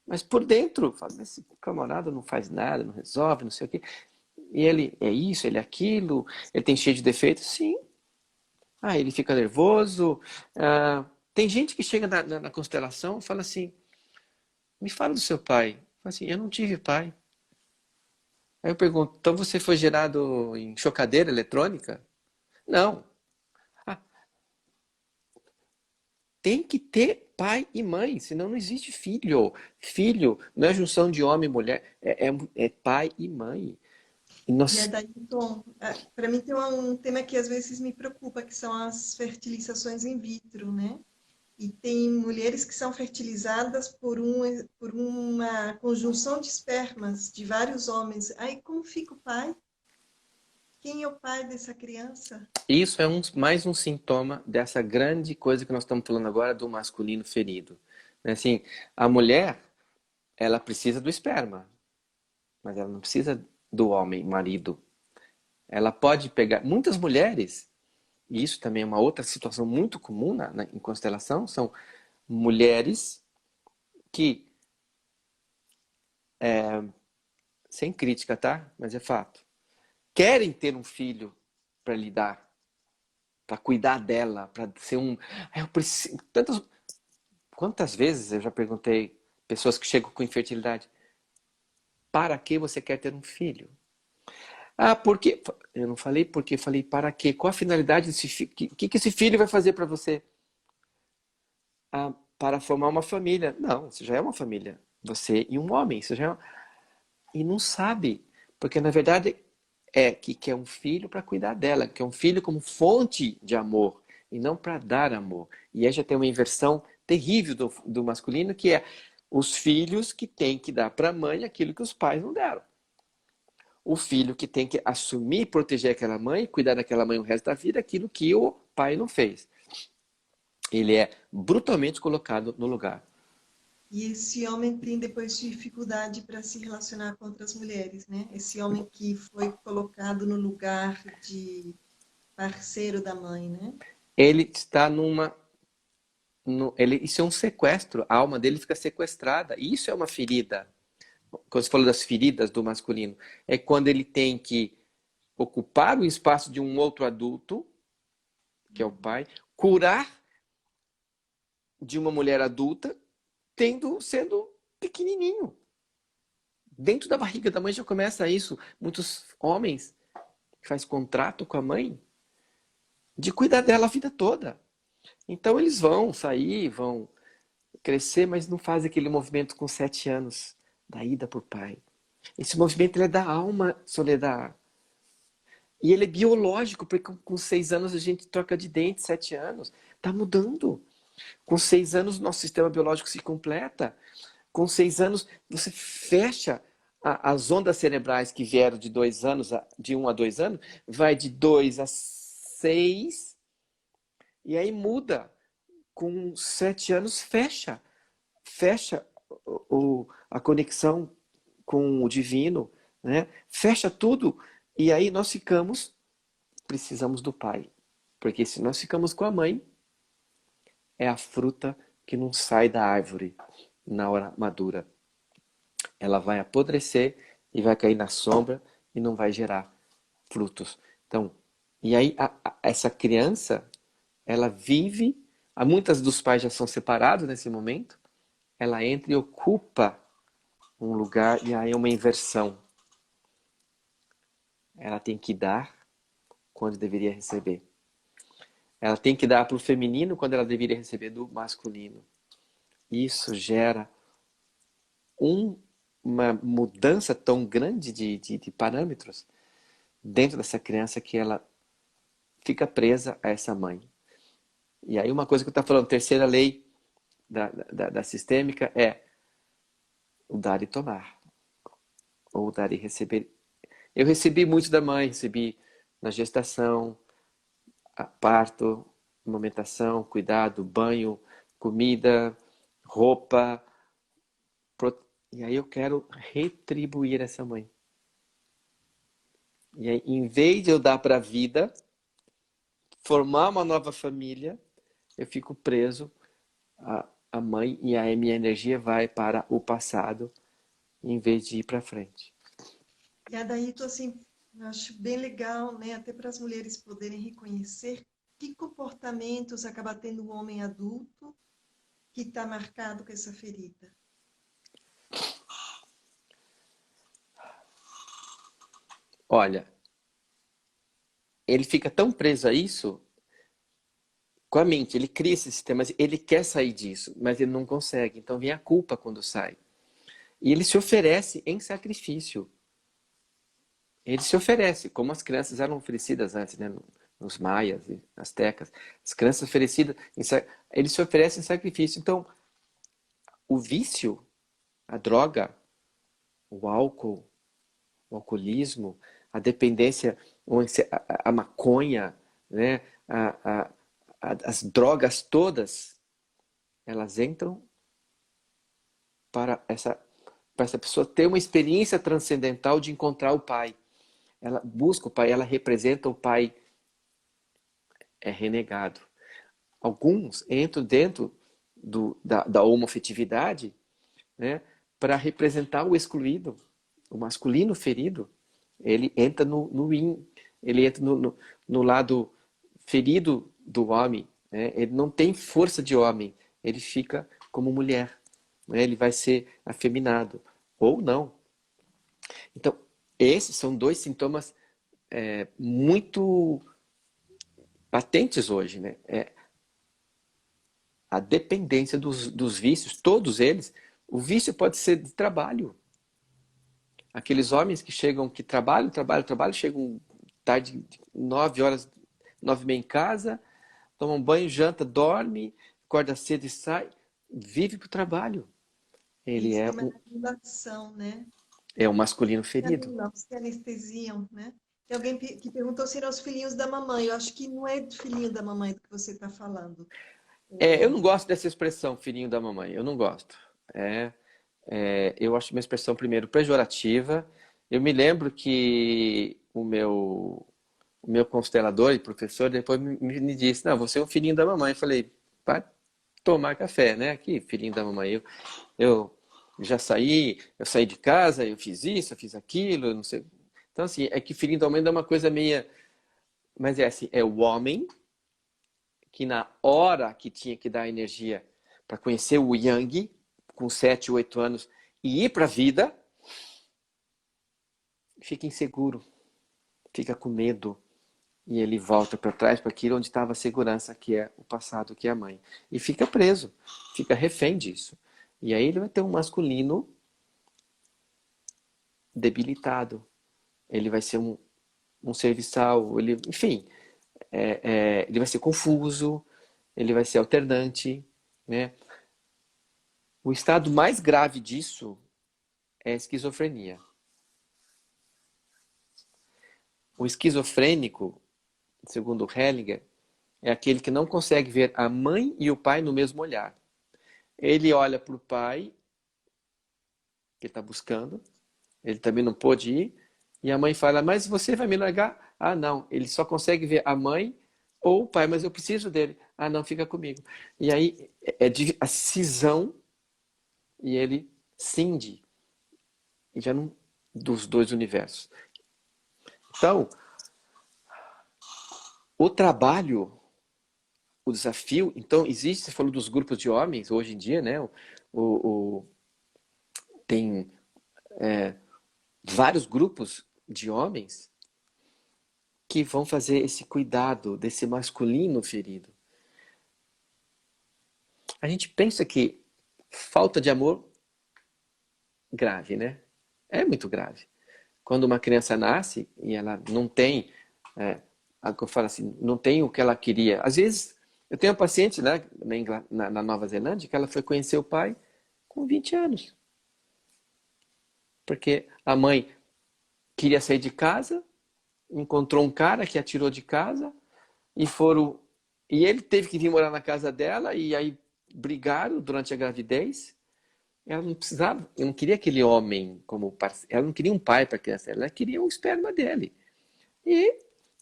mas por dentro, fala, esse camarada não faz nada, não resolve, não sei o quê. E ele é isso, ele é aquilo, ele tem cheio de defeitos, sim. Ah, ele fica nervoso. Ah, tem gente que chega na constelação e fala assim, me fala do seu pai. Fala assim, eu não tive pai. Aí eu pergunto, então você foi gerado em chocadeira eletrônica? Não. Ah, tem que ter pai e mãe, senão não existe filho. Filho não é junção de homem e mulher, é pai e mãe. E E é nós, daí, bom, para mim tem um tema que às vezes me preocupa, que são as fertilizações in vitro, né? E tem mulheres que são fertilizadas por uma conjunção de espermas de vários homens. Aí como fica o pai? Quem é o pai dessa criança? isso é mais um sintoma dessa grande coisa que nós estamos falando agora do masculino ferido. Né? Assim, a mulher, ela precisa do esperma, mas ela não precisa do homem, marido. Ela pode pegar. Muitas mulheres, e isso também é uma outra situação muito comum em constelação, são mulheres que, sem crítica, tá? Mas é fato, querem ter um filho para lidar, para cuidar dela, para ser um. Eu preciso. Quantas vezes eu já perguntei pessoas que chegam com infertilidade, para que você quer ter um filho? Ah, porque eu não falei porque, falei para quê? Qual a finalidade desse filho? O que esse filho vai fazer para você? Ah, para formar uma família. Não, você já é uma família. Você e um homem, você já é... E não sabe, porque na verdade é que quer um filho para cuidar dela, quer um filho como fonte de amor e não para dar amor. E aí já tem uma inversão terrível do masculino, que é os filhos que têm que dar para a mãe aquilo que os pais não deram. O filho que tem que assumir e proteger aquela mãe, cuidar daquela mãe o resto da vida, aquilo que o pai não fez. Ele é brutalmente colocado no lugar. E esse homem tem depois dificuldade para se relacionar com outras mulheres, né? Esse homem que foi colocado no lugar de parceiro da mãe, né? Ele está numa isso é um sequestro, a alma dele fica sequestrada. E isso é uma ferida. Quando você falou das feridas do masculino, é quando ele tem que ocupar o espaço de um outro adulto, que é o pai, curar de uma mulher adulta, sendo pequenininho. Dentro da barriga da mãe já começa isso. Muitos homens faz contrato com a mãe de cuidar dela a vida toda. Então eles vão sair, vão crescer, mas não faz aquele movimento com 7 anos da ida por pai. Esse movimento ele é da alma, Soledad. E ele é biológico, porque com 6 anos a gente troca de dente, 7 anos. Está mudando. Com 6 anos nosso sistema biológico se completa. Com 6 anos você fecha as ondas cerebrais que vieram de 2 anos, de 1 a 2 anos, vai de 2 a 6, e aí muda. Com 7 anos fecha a conexão com o divino, né? Fecha tudo. E aí nós precisamos do pai. Porque se nós ficamos com a mãe, é a fruta que não sai da árvore na hora madura. Ela vai apodrecer e vai cair na sombra e não vai gerar frutos. Então, e aí essa criança, ela vive, muitas dos pais já são separados nesse momento, ela entra e ocupa um lugar e aí é uma inversão. Ela tem que dar quando deveria receber. Ela tem que dar para o feminino quando ela deveria receber do masculino. Isso gera uma mudança tão grande de parâmetros dentro dessa criança que ela fica presa a essa mãe. E aí uma coisa que eu estou falando, terceira lei da sistêmica é o dar e tomar. Ou dar e receber. Eu recebi muito da mãe, recebi na gestação, parto, amamentação, cuidado, banho, comida, roupa. E aí eu quero retribuir essa mãe. E aí, em vez de eu dar para a vida, formar uma nova família, eu fico preso à mãe e a minha energia vai para o passado em vez de ir para frente. E a daí, assim, eu acho bem legal, né? Até para as mulheres poderem reconhecer que comportamentos acaba tendo o homem adulto que está marcado com essa ferida. Olha, ele fica tão preso a isso com a mente, ele cria esse sistema, ele quer sair disso, mas ele não consegue. Então vem a culpa quando sai. E ele se oferece em sacrifício. Ele se oferece, como as crianças eram oferecidas antes, né? Nos maias e astecas. As crianças oferecidas, ele se oferece em sacrifício. Então, o vício, a droga, o álcool, o alcoolismo, a dependência, a maconha, né? As drogas todas, elas entram para essa pessoa ter uma experiência transcendental de encontrar o Pai. Ela busca o Pai, ela representa o Pai renegado. Alguns entram dentro da homoafetividade, né, para representar o excluído, o masculino ferido. Ele entra no yin, ele entra no lado ferido do homem, né? Ele não tem força de homem, ele fica como mulher, né? Ele vai ser afeminado, ou não. Então, esses são dois sintomas muito patentes hoje, né? A dependência dos vícios, todos eles. O vício pode ser de trabalho. Aqueles homens que chegam, que trabalham, chegam tarde, 9 horas, 9h30 em casa, tomam banho, janta, dorme, acorda cedo e sai, vive para o trabalho. Ele Isso tem uma regulação, né? é um masculino ferido. Não, se anestesiam, né? Tem alguém que perguntou se eram os filhinhos da mamãe. Eu acho que não é do filhinho da mamãe do que você está falando. Eu não gosto dessa expressão, filhinho da mamãe. Eu não gosto. Eu acho uma expressão, primeiro, pejorativa. Eu me lembro que o meu constelador e professor depois me disse, não, você é um filhinho da mamãe. Eu falei, vai tomar café, né? Aqui, filhinho da mamãe. Eu já saí, eu saí de casa, eu fiz isso, eu fiz aquilo, eu não sei. Então, assim, é que filhinho da mamãe dá uma coisa meia... Mas é assim, é o homem que na hora que tinha que dar energia para conhecer o Yang, com 7, 8 anos, e ir para a vida, fica inseguro, fica com medo. E ele volta para trás, para aquilo onde estava a segurança, que é o passado, que é a mãe. E fica preso, fica refém disso. E aí ele vai ter um masculino debilitado. Ele vai ser um serviçal, enfim, ele vai ser confuso, ele vai ser alternante, né? O estado mais grave disso é a esquizofrenia. O esquizofrênico, segundo Hellinger, é aquele que não consegue ver a mãe e o pai no mesmo olhar. Ele olha para o pai, que ele está buscando, ele também não pôde ir, e a mãe fala, mas você vai me largar? Ah, não, ele só consegue ver a mãe ou o pai, mas eu preciso dele. Ah, não, fica comigo. E aí a cisão, e ele cinde, e já não dos dois universos. Então, o trabalho, o desafio, então existe, você falou dos grupos de homens hoje em dia, né? Tem vários grupos de homens que vão fazer esse cuidado desse masculino ferido. A gente pensa que falta de amor, grave, né? É muito grave. Quando uma criança nasce e ela não tem, eu falo assim, não tem o que ela queria. Às vezes, eu tenho uma paciente, né, na Nova Zelândia que ela foi conhecer o pai com 20 anos. Porque a mãe queria sair de casa, encontrou um cara que a tirou de casa e ele teve que vir morar na casa dela e aí brigaram durante a gravidez. Ela não precisava, eu não queria aquele homem como parceiro, ela não queria um pai para a criança, ela queria o esperma dele. E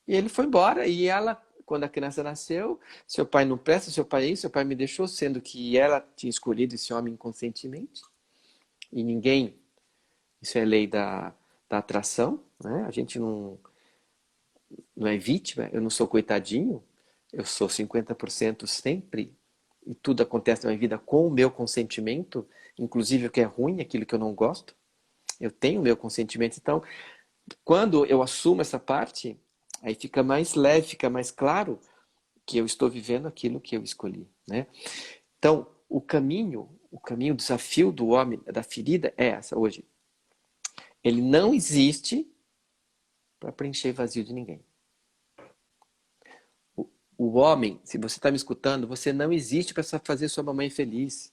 ele foi embora e ela quando a criança nasceu, seu pai não presta, seu pai é isso, seu pai me deixou, sendo que ela tinha escolhido esse homem inconscientemente. E ninguém, isso é lei da atração, né? A gente não é vítima, eu não sou coitadinho, eu sou 50% sempre, e tudo acontece na minha vida com o meu consentimento, inclusive o que é ruim, aquilo que eu não gosto, eu tenho o meu consentimento. Então, quando eu assumo essa parte, aí fica mais leve, fica mais claro que eu estou vivendo aquilo que eu escolhi, né? Então, o desafio do homem, da ferida é essa hoje. Ele não existe para preencher vazio de ninguém. O homem, se você está me escutando, você não existe para fazer sua mamãe feliz.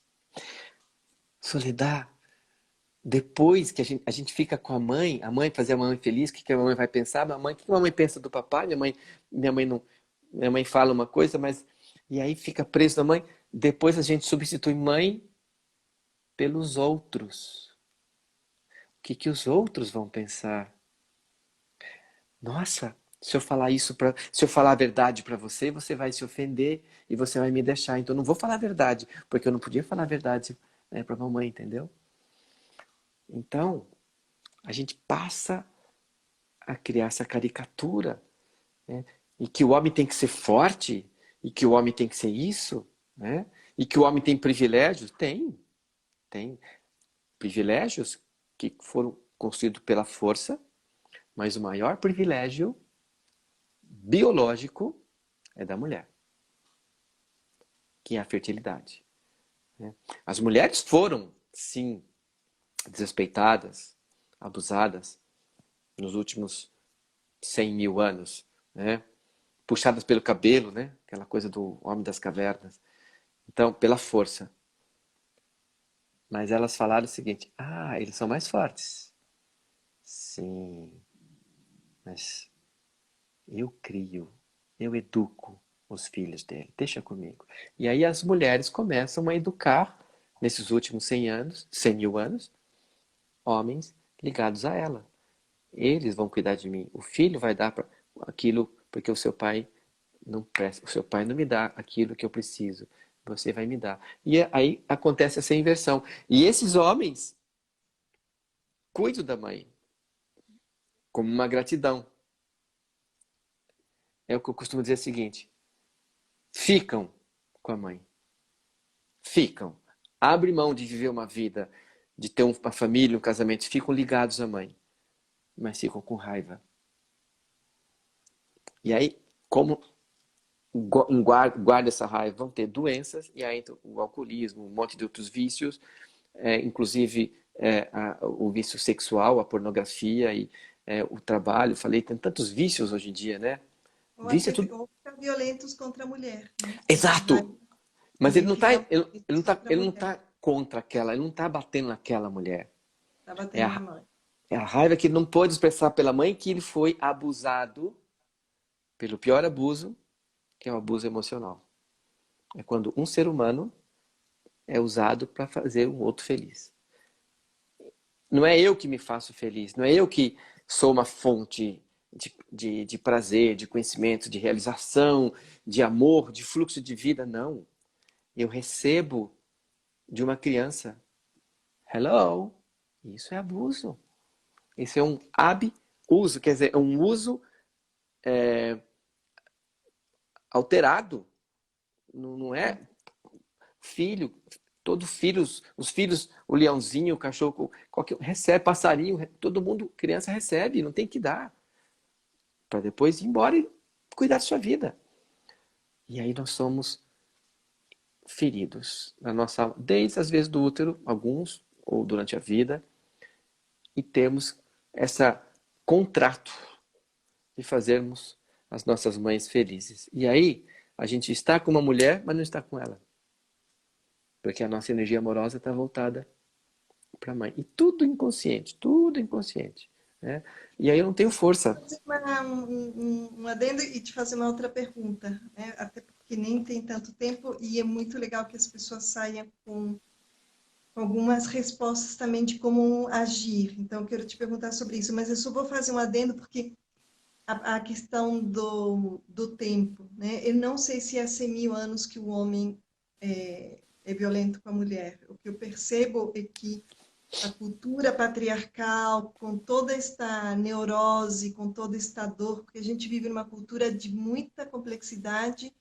Soledad, depois que a gente fica com a mãe fazer a mamãe feliz, o que a mamãe vai pensar? O que a mamãe pensa do papai? Minha mãe fala uma coisa, mas... E aí fica preso na mãe. Depois a gente substitui mãe pelos outros. O que os outros vão pensar? Nossa, se eu falar a verdade para você, você vai se ofender e você vai me deixar. Então eu não vou falar a verdade, porque eu não podia falar a verdade, né, para a mamãe, entendeu? Então, a gente passa a criar essa caricatura, né? E que o homem tem que ser forte, e que o homem tem que ser isso, né? E que o homem tem privilégios. Tem privilégios que foram construídos pela força, mas o maior privilégio biológico é da mulher, que é a fertilidade, né? As mulheres foram, sim, desrespeitadas, abusadas nos últimos 100 mil anos, né? Puxadas pelo cabelo, né? Aquela coisa do homem das cavernas. Então, pela força. Mas elas falaram o seguinte: ah, eles são mais fortes. Sim, mas eu crio, eu educo os filhos dele, deixa comigo. E aí as mulheres começam a educar, nesses últimos 100 anos, 100 mil anos, homens ligados a ela. Eles vão cuidar de mim. O filho vai dar aquilo porque o seu pai não presta, o seu pai não me dá aquilo que eu preciso. Você vai me dar. E aí acontece essa inversão. E esses homens cuidam da mãe como uma gratidão. É o que eu costumo dizer o seguinte: ficam com a mãe. Ficam. Abre mão de viver uma vida, de ter uma família, um casamento. Ficam ligados à mãe. Mas ficam com raiva. E aí, como guarda essa raiva, vão ter doenças, e aí o alcoolismo, um monte de outros vícios, inclusive o vício sexual, a pornografia e o trabalho. Falei, tem tantos vícios hoje em dia, né? Ou Vício até é tudo. ou ficar violentos contra a mulher, né? A raiva Exato! Mas também fica violentos contra a ele não mulher. tá contra aquela, ele não tá batendo naquela mulher. Tá É batendo na a, mãe. é a raiva que ele não pôde expressar pela mãe, que ele foi abusado pelo pior abuso, que é o abuso emocional. É quando um ser humano é usado para fazer um outro feliz. Não é eu que me faço feliz, não é eu que sou uma fonte de prazer, de conhecimento, de realização, de amor, de fluxo de vida, não. Eu recebo de uma criança. Hello? Isso é abuso. Isso é um abuso, quer dizer, é um uso alterado. Não é filho, todo filhos, os filhos, o leãozinho, o cachorro, qualquer, recebe, passarinho, todo mundo, criança recebe, não tem que dar. Para depois ir embora e cuidar da sua vida. E aí nós somos feridos na nossa alma, desde as vezes do útero, alguns, ou durante a vida, e temos esse contrato de fazermos as nossas mães felizes. E aí a gente está com uma mulher, mas não está com ela. Porque a nossa energia amorosa está voltada para a mãe. E tudo inconsciente, tudo inconsciente, né? E aí eu não tenho força. Vou fazer um adendo e te fazer uma outra pergunta, né? Até porque nem tem tanto tempo e é muito legal que as pessoas saiam com algumas respostas também de como agir. Então, eu quero te perguntar sobre isso, mas eu só vou fazer um adendo porque a questão do tempo, né? Eu não sei se há 100 mil anos que o homem é violento com a mulher. O que eu percebo é que a cultura patriarcal, com toda esta neurose, com toda esta dor, porque a gente vive numa cultura de muita complexidade,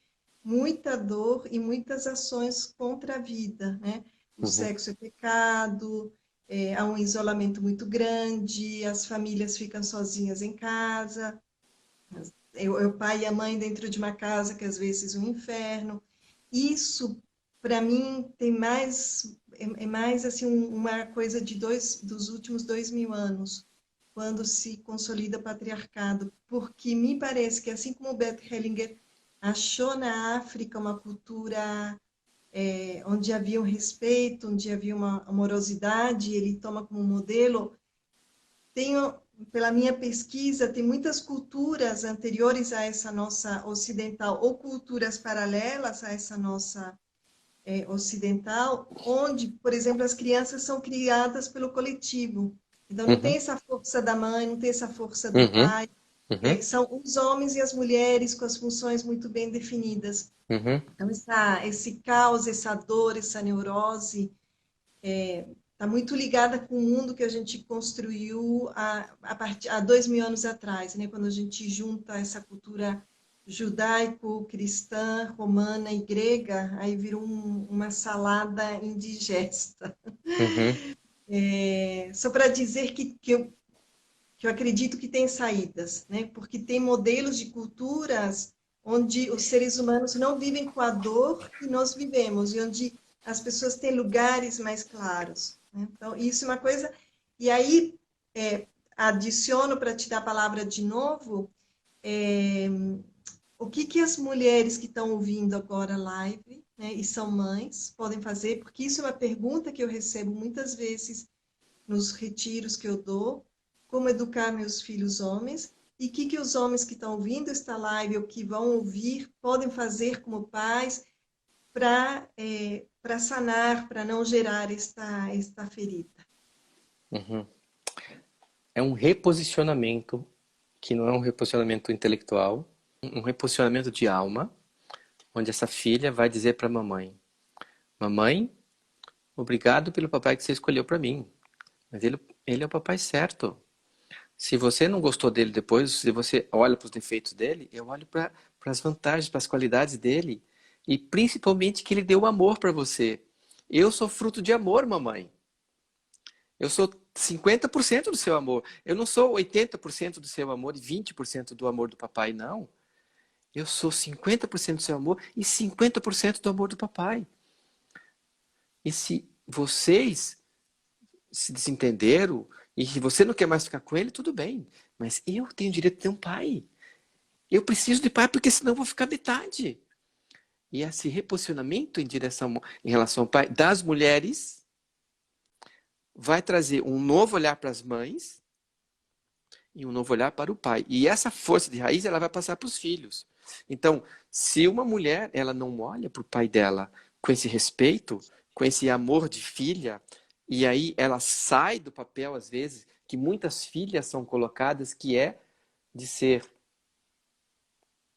muita dor e muitas ações contra a vida, né? O Uhum, sexo é pecado, há um isolamento muito grande, as famílias ficam sozinhas em casa, é o pai e a mãe dentro de uma casa que às vezes é um inferno. Isso, para mim, é mais assim uma coisa dos últimos 2000 anos, quando se consolida o patriarcado, porque me parece que assim como Bert Hellinger achou na África uma cultura onde havia um respeito, onde havia uma amorosidade, ele toma como modelo. Tenho, pela minha pesquisa, tem muitas culturas anteriores a essa nossa ocidental, ou culturas paralelas a essa nossa ocidental, onde, por exemplo, as crianças são criadas pelo coletivo. Então, não tem uhum, essa força da mãe, não tem essa força do uhum, pai. uhum, São os homens e as mulheres com as funções muito bem definidas. uhum, Então, esse caos, essa dor, essa neurose, está muito ligada com o mundo que a gente construiu há 2000 anos atrás, né? Quando a gente junta essa cultura judaico-cristã, romana e grega, aí vira uma salada indigesta. uhum, Só para dizer que eu acredito que tem saídas, né? Porque tem modelos de culturas onde os seres humanos não vivem com a dor que nós vivemos, e onde as pessoas têm lugares mais claros, né? Então, isso é uma coisa. E aí, adiciono para te dar a palavra de novo, é, o que as mulheres que estão ouvindo agora a live, né, e são mães, podem fazer, porque isso é uma pergunta que eu recebo muitas vezes nos retiros que eu dou, como educar meus filhos homens, e o que os homens que estão ouvindo esta live ou que vão ouvir podem fazer como pais para sanar, para não gerar esta ferida. uhum. É um reposicionamento que não é um reposicionamento intelectual, um reposicionamento de alma, onde essa filha vai dizer para a mamãe: Mamãe, obrigado pelo papai que você escolheu para mim, mas ele é o papai certo. Se você não gostou dele depois, se você olha para os defeitos dele, eu olho para as vantagens, para as qualidades dele. E principalmente que ele deu amor para você. Eu sou fruto de amor, mamãe. Eu sou 50% do seu amor. Eu não sou 80% do seu amor e 20% do amor do papai, não. Eu sou 50% do seu amor e 50% do amor do papai. E se vocês se desentenderam e você não quer mais ficar com ele, tudo bem. Mas eu tenho o direito de ter um pai. Eu preciso de pai porque senão eu vou ficar metade. E esse reposicionamento em relação ao pai das mulheres vai trazer um novo olhar para as mães e um novo olhar para o pai. E essa força de raiz ela vai passar para os filhos. Então, se uma mulher ela não olha para o pai dela com esse respeito, com esse amor de filha, e aí ela sai do papel às vezes que muitas filhas são colocadas, que é de ser,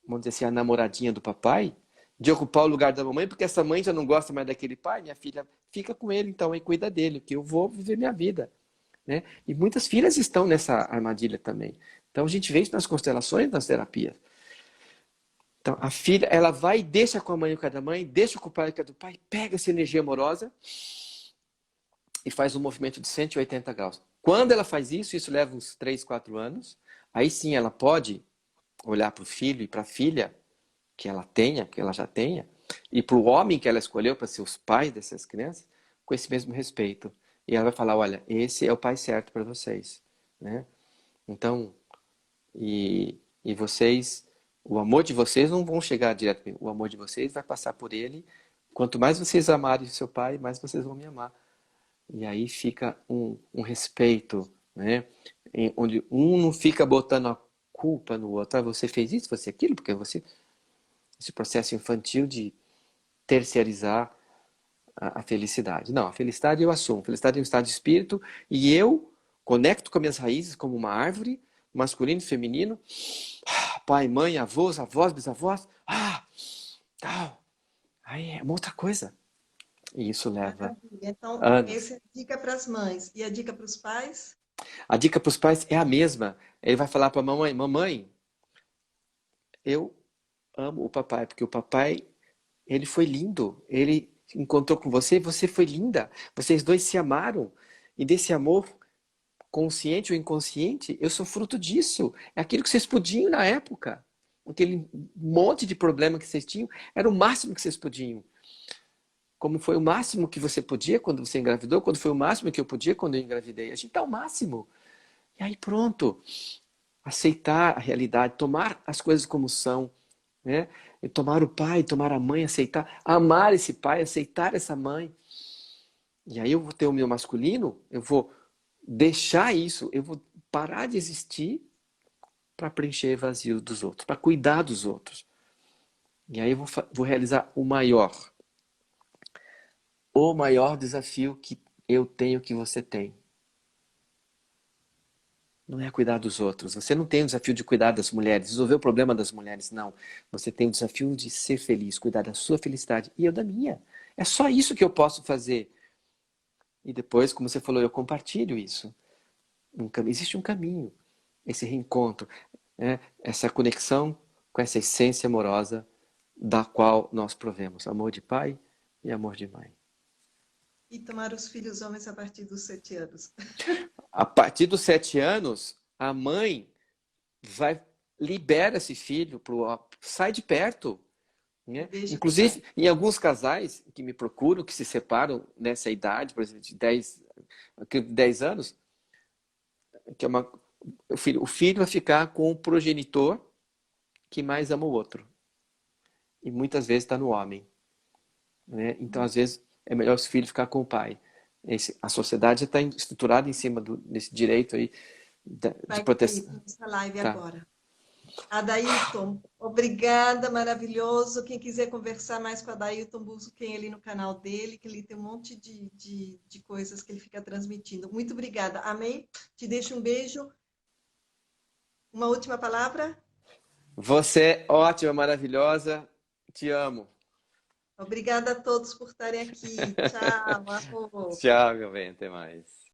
vamos dizer assim, a namoradinha do papai, de ocupar o lugar da mamãe, porque essa mãe já não gosta mais daquele pai, minha filha fica com ele então e cuida dele, que eu vou viver minha vida, né? E muitas filhas estão nessa armadilha também. Então a gente vê isso nas constelações, nas terapias. Então a filha, ela vai e deixa com a mãe o que é da mãe, deixa com o pai o que é do pai, pega essa energia amorosa e faz um movimento de 180 graus. Quando ela faz isso leva uns 3, 4 anos, aí sim ela pode olhar para o filho e para a filha que ela tenha, que ela já tenha, e para o homem que ela escolheu para ser os pais dessas crianças, com esse mesmo respeito. E ela vai falar, olha, esse é o pai certo para vocês, né? Então, e vocês, o amor de vocês não vão chegar direto comigo, o amor de vocês vai passar por ele. Quanto mais vocês amarem o seu pai, mais vocês vão me amar. E aí fica um respeito, né? Onde um não fica botando a culpa no outro. Ah, você fez isso, você aquilo, porque você... Esse processo infantil de terceirizar a felicidade. Não, a felicidade eu assumo. A felicidade é um estado de espírito e eu conecto com minhas raízes como uma árvore, masculino e feminino, pai, mãe, avós, bisavós, tal. Aí é uma outra coisa. E isso leva Maravilha. Então, anos. essa é a dica para as mães. E a dica para os pais? A dica para os pais é a mesma. Ele vai falar para a mamãe, mamãe, eu amo o papai, porque o papai, ele foi lindo. Ele encontrou com você e você foi linda. Vocês dois se amaram. E desse amor, consciente ou inconsciente, eu sou fruto disso. É aquilo que vocês podiam na época. Aquele monte de problema que vocês tinham, era o máximo que vocês podiam. Como foi o máximo que você podia quando você engravidou, quando foi o máximo que eu podia quando eu engravidei. A gente dá o máximo. E aí pronto. Aceitar a realidade, tomar as coisas como são, né? E tomar o pai, tomar a mãe, aceitar, amar esse pai, aceitar essa mãe. E aí eu vou ter o meu masculino, eu vou deixar isso, eu vou parar de existir para preencher vazio dos outros, para cuidar dos outros. E aí eu vou realizar o maior desafio que eu tenho, que você tem. Não é cuidar dos outros. Você não tem o desafio de cuidar das mulheres, resolver o problema das mulheres, não. Você tem o desafio de ser feliz, cuidar da sua felicidade e eu da minha. É só isso que eu posso fazer. E depois, como você falou, eu compartilho isso. Existe um caminho, esse reencontro, né? Essa conexão com essa essência amorosa da qual nós provemos amor de pai e amor de mãe. E tomar os filhos homens a partir dos 7 anos. A partir dos 7 anos, a mãe libera esse filho, sai de perto. Né? Deixa o pai. Inclusive, em alguns casais que me procuram, que se separam nessa idade, por exemplo, de 10 anos, que é o filho vai ficar com o progenitor que mais ama o outro. E muitas vezes está no homem. Né? Então, às vezes, é melhor o filho ficar com o pai. A sociedade já está estruturada em cima desse direito aí de Vai cair proteção. nessa live Tá. agora. Adailton, obrigada, maravilhoso. Quem quiser conversar mais com a Adailton, busquem ele no canal dele, que ele tem um monte de coisas que ele fica transmitindo. Muito obrigada. Amém? Te deixo um beijo. Uma última palavra? Você é ótima, maravilhosa. Te amo. Obrigada a todos por estarem aqui. Tchau, amor. Tchau, meu bem. Até mais.